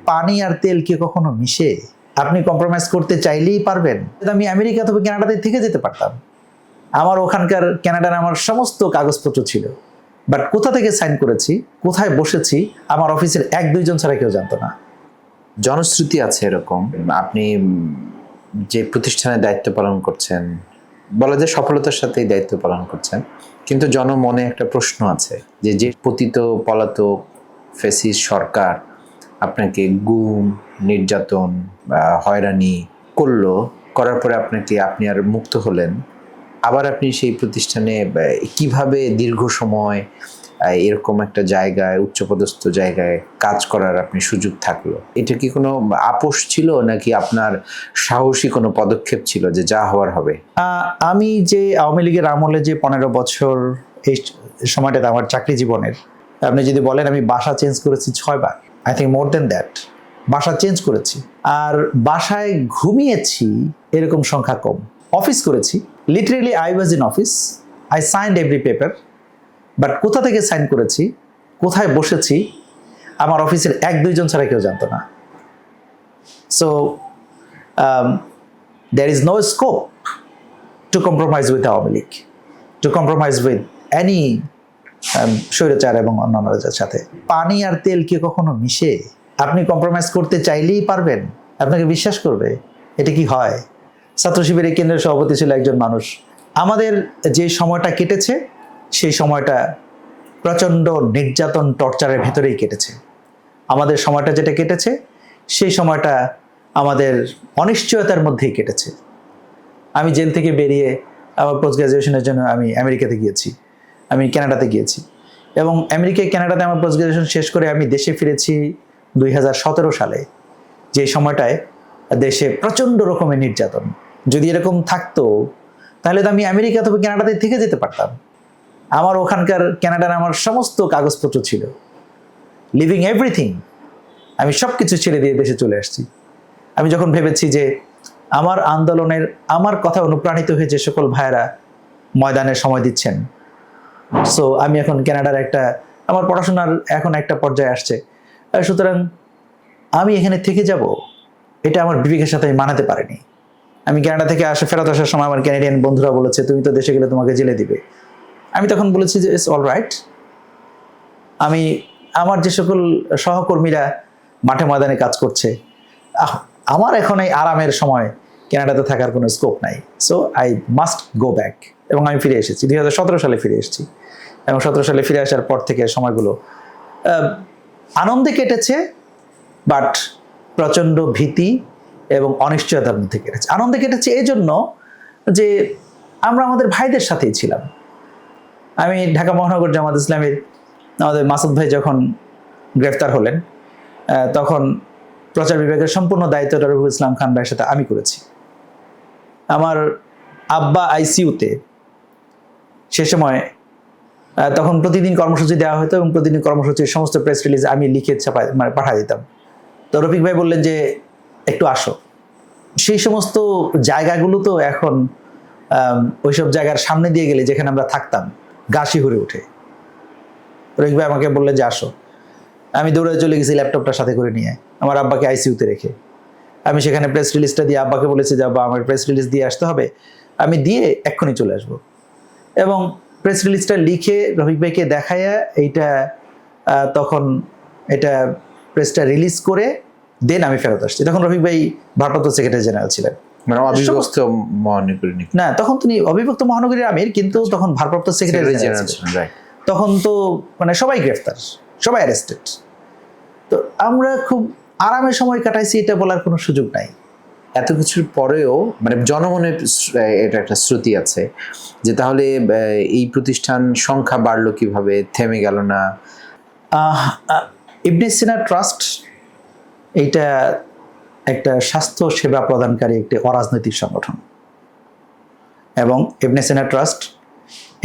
পানি আর তেল কি কখনো মিশে? আপনি কম্প্রোমাইজ করতে চাইলেই পারবেন। আমি আমেরিকা অথবা কানাডাতে থেকে যেতে পারতাম। আমার ওখানকার কানাডার আমার সমস্ত কাগজপত্র ছিল, বাট কোথা থেকে সাইন করেছি, কোথায় বসেছি, আমার অফিসের 1-2 জন ছাড়া কেউ জানতো না। জনশ্রুতি আছে এরকম, আপনি যে প্রতিষ্ঠানে দায়িত্ব পালন করছেন, বলা যায় সফলতার সাথেই দায়িত্ব পালন করছেন, কিন্তু জনমনে একটা প্রশ্ন আছে যে যে পতিত পলাতক ফ্যাসিস্ট সরকার আপনাকে গুম, নির্যাতন বা হয়রানি করার পরে আপনি আর মুক্ত হলেন, আবার আপনি সেই প্রতিষ্ঠানে কিভাবে দীর্ঘ সময় এরকম একটা জায়গায়, উচ্চপদস্থ জায়গায় কাজ করার আপনি সুযোগ থাকলো? এটা কি কোনো আপোষ ছিল নাকি আপনার সাহসী কোনো পদক্ষেপ ছিল যে যা হওয়ার হবে? আমি যে আওয়ামী লীগের আমলে যে 15 বছর এই সময়টাতে আমার চাকরি জীবনের, আপনি যদি বলেন আমি বাসা চেঞ্জ করেছি 6 বার, I think more then that. বাসা চেঞ্জ করেছি, আর বাসায় ঘুমিয়েছি এরকম সংখ্যা কম। অফিস করেছি, literally I was in office, I signed every paper, but কোথা থেকে সাইন করেছি, কোথায় বসেছি, আমার অফিসের 1-2 জন ছাড়া কেউ জানতো না। So there is no scope to compromise with Awami League, to compromise with any স্বৈরাচার এবং অন্যান্যদের সাথে। পানি আর তেল কি কখনো মিশে? আপনি কম্প্রোমাইজ করতে চাইলেই পারবেন, আপনাকে বিশ্বাস করবে? এটা কি হয়? ছাত্র শিবিরের কেন্দ্রের সভাপতি ছিল একজন মানুষ। আমাদের যে সময়টা কেটেছে সেই সময়টা প্রচণ্ড নির্যাতন, টর্চারের ভেতরেই কেটেছে। আমাদের সময়টা যেটা কেটেছে সেই সময়টা আমাদের অনিশ্চয়তার মধ্যেই কেটেছে। আমি জেল থেকে বেরিয়ে আমার পোস্ট গ্রাজুয়েশনের জন্য আমি আমেরিকাতে গিয়েছি, আমি কানাডাতে গিয়েছি, এবং আমেরিকায় কানাডাতে আমার পোস্ট গ্রাজুয়েশন শেষ করে আমি দেশে ফিরেছি 2017 সালে। যে সময়টায় দেশে প্রচণ্ড রকমের নির্যাতন। যদি এরকম থাকতো তাহলে তো আমি আমেরিকা অথবা কানাডাতে থেকে যেতে পারতাম। আমার ওখানকার কানাডার আমার সমস্ত কাগজপত্র ছিল, লিভিং এভরিথিং। আমি সব কিছু ছেড়ে দিয়ে দেশে চলে আসছি। আমি যখন ভেবেছি যে আমার আন্দোলনের, আমার কথা অনুপ্রাণিত হয়ে যে সকল ভাইয়েরা ময়দানে সময় দিচ্ছেন, সো আমি এখন কানাডার আমার পড়াশোনার এখন একটা পর্যায়ে আসছে, সুতরাং আমি এখানে থেকে যাব, এটা আমার বিবেকের সাথে আমি মানাতে পারিনি। আমি কানাডা থেকে ফেরত আসার সময় আমার ক্যানাডিয়ান বন্ধুরা বলেছে তুমি তো দেশে গেলে তোমাকে জেলে দিবে। আমি তখন বলেছি যে ইটস অল রাইট। আমার যে সকল সহকর্মীরা মাঠে ময়দানে কাজ করছে, আমার এখন এই আরামের সময় কানাডাতে থাকার কোনো স্কোপ নাই, so I must go back. এবং আমি ফিরে এসেছি 2017 সালে ফিরে এসেছি, এবং 17 সালে ফিরে আসার পর থেকে সময়গুলো আনন্দে কেটেছে, বাট প্রচণ্ড ভীতি এবং অনিশ্চয়তার মধ্যে কেটেছে। আনন্দে কেটেছে এই জন্য যে আমরা আমাদের ভাইদের সাথেই ছিলাম। আমি ঢাকা মহানগর জামাত ইসলামীর আমাদের মাসুদ ভাই যখন গ্রেফতার হলেন, তখন প্রচার বিভাগের সম্পূর্ণ দায়িত্বটা রফিকুল ইসলাম খান ভাইয়ের সাথে আমি করেছি। আমার আব্বা আইসিইউতে, সে সময় তখন প্রতিদিন কর্মসূচি দেওয়া হতো, এবং প্রতিদিন কর্মসূচির সমস্ত প্রেস রিলিজ আমি লিখে পাঠিয়ে দিতাম। তো রফিক ভাই বললেন যে একটু আসো। সেই সমস্ত জায়গাগুলো তো এখন ওইসব জায়গার সামনে দিয়ে গেলে, যেখানে আমরা থাকতাম, গা শিহরে উঠে। রফিক ভাই আমাকে বললেন যে আসো। আমি দৌড়ে চলে গেছি ল্যাপটপটার সাথে করে নিয়ে, আমার আব্বাকে আইসিইউতে রেখে। আমি সেখানে প্রেস রিলিজটা দিয়ে আব্বাকে বলেছি যে আব্বা আমার প্রেস রিলিজ দিয়ে আসতে হবে, আমি দিয়ে এক্ষুনি চলে আসবো। এবং প্রেস রিলিজটা লিখে রফিক ভাইকে দেখাইয়া তখন প্রেসটা রিলিজ করে দেন আমি ফেরত আসছি। তখন রফিক ভাই ভারপ্রাপ্ত সেক্রেটারি জেনারেল ছিলেন। মানে অবিভক্ত মহানগরী না, তখন তিনি অবিভক্ত মহানগরীর আমির, কিন্তু তখন ভারপ্রাপ্ত সেক্রেটারি জেনারেল ছিলেন। তখন তো মানে সবাই গ্রেফতার, সবাই অ্যারেস্টেড। তো আমরা খুব আরামের সময় কাটাইছি, এটা বলার কোনো সুযোগ নাই। এত কিছুর পরেও মানে জনমনে এটা একটা শ্রুতি আছে যে তাহলে এই প্রতিষ্ঠান সংখ্যা বাড়লো কিভাবে, থেমে গেল না? ইবনে সিনা ট্রাস্ট এইটা একটা স্বাস্থ্য সেবা প্রদানকারী একটি অরাজনৈতিক সংগঠন, এবং ইবনে সিনা ট্রাস্ট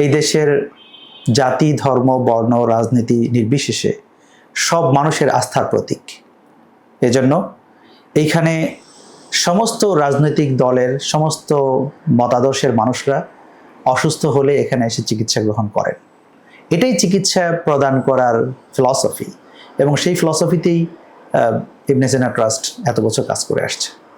এই দেশের জাতি, ধর্ম, বর্ণ, রাজনীতি নির্বিশেষে সব মানুষের আস্থার প্রতীক। এজন্য এইখানে সমস্ত রাজনৈতিক দলের, সমস্ত মতাদর্শের মানুষরা অসুস্থ হলে এখানে এসে চিকিৎসা গ্রহণ করেন। এটাই চিকিৎসা প্রদান করার ফিলসফি, এবং সেই ফিলসফিতেই ইবনে সিনা ট্রাস্ট এত বছর কাজ করে আসছে।